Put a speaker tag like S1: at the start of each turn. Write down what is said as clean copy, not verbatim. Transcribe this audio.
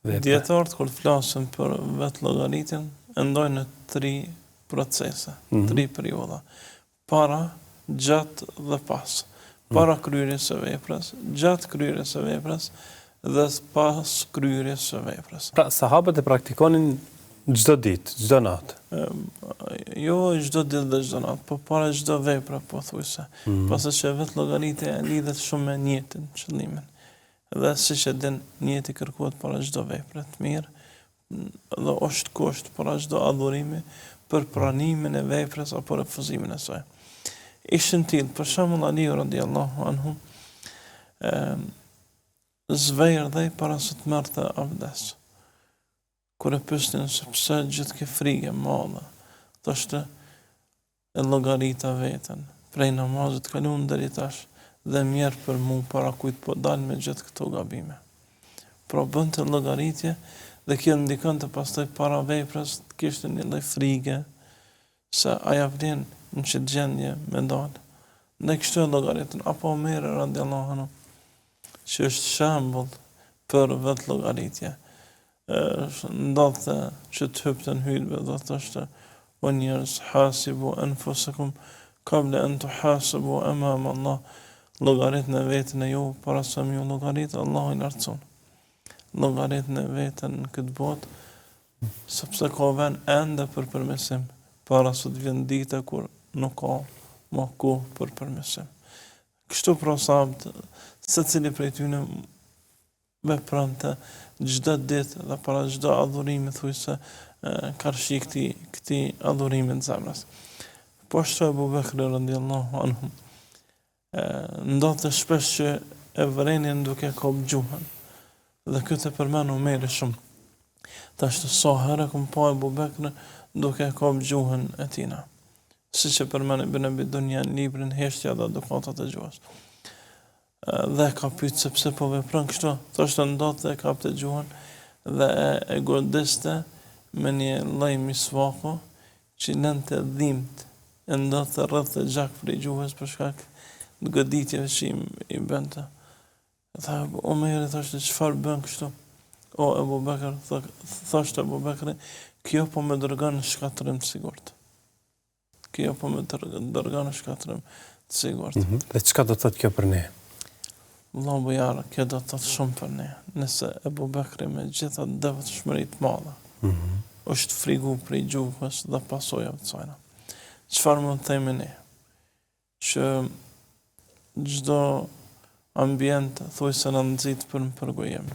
S1: vepra?
S2: Dietarët kur flasin për vetë llogaritjen, e ndojnë në 3 procese, 3 periudha. Para, gjatë dhe pas. Para kryerjes së veprës, gjatë kryerjes së veprës dhe pas kryerjes së veprës.
S1: Pra, sahabët e praktikonin çdo ditë, çdo natë.
S2: Jo çdo ditë dhe çdo natë, po para çdo vepre pothuajse. Pasi që vetë llogaritja lidhet shumë me niyetin, qëllimin. Dhe siç e din, niyeti kërkohet para çdo vepre të mirë, dhe është kusht para çdo adhurimi për pranimin e veprës apo refuzimin e saj. Ishin tillë, për shembull Aliu radiallahu anhu, zverdhej para se të merrte abdes. Kur e pyesnin se pse gjithë ke frikë e madhe, thoshte e llogarita veten, prej namazit kaluam deri tash dhe mirë për mu para kujt po dal me gjithë këto gabime. Pra bënte llogaritje dhe kjo ndikonte pastaj para veprës të kishte një lloj frike se aja vlen në çdo gjendje me dalë. Ne kështu e llogaritën. Apo Omeri radiallahu anhu, që është shembull për vetë llogaritje. Ndodhte që të hypte në hutbë dhe thoshte: "O njerëz, hasibu anfusakum qabla an tuhasabu amama Allah." Llogaritën e veten e ju para se më llogarit Allahu i lartëson. Llogaritën e veten në këtë botë, sepse ka vend ende për përmirësim, para se të vjen dita kur nuk ka më kohë për përmirësim. Kështu pra sahabët, secili prej tyre vepronte çdo ditë dhe para çdo adhurimi thuajse karshi këtij adhurimi të zemrës. Po ashtu Abu Bekri radiallahu anhu, ndodhte shpesh që e vërenin duke kap gjuhën. Dhe këtë e përmend Omeri shumë. Thashtë sa herë kam pa Abu Bekrin duke kap gjuhën e tina. Siç e përmend Ibn Abi Dunya në librin Heshtja dhe Adokatat e gjuhës. Dhe ka pyet se pse po vepron kështu. Thoshte ndodhte e kapte gjuhën dhe e godiste me një lloj misvaku që lënte dhimbt, e ndodhte rreth të gjak prej gjuhës për shkak të goditjeve që i bënte. Tha Omeri, thoshte çfarë bën kështu? O Abu Bekr, thoshte Abu Bekri, kjo po më dërgon në shkatërim të sigurt. Kjo po më dërgon në shkatërim të sigurt.
S1: Dhe çka do të thotë kjo për ne?
S2: Allahu bujara, kjo do të thotë shumë për ne. Nëse Abu Bekri me gjitha devotshmëri të madhe, është frigu prej gjuhës dhe pasojave të saj. Çfarë mund të themi ne? Që çdo ambient thuajse na nxit për përgojim.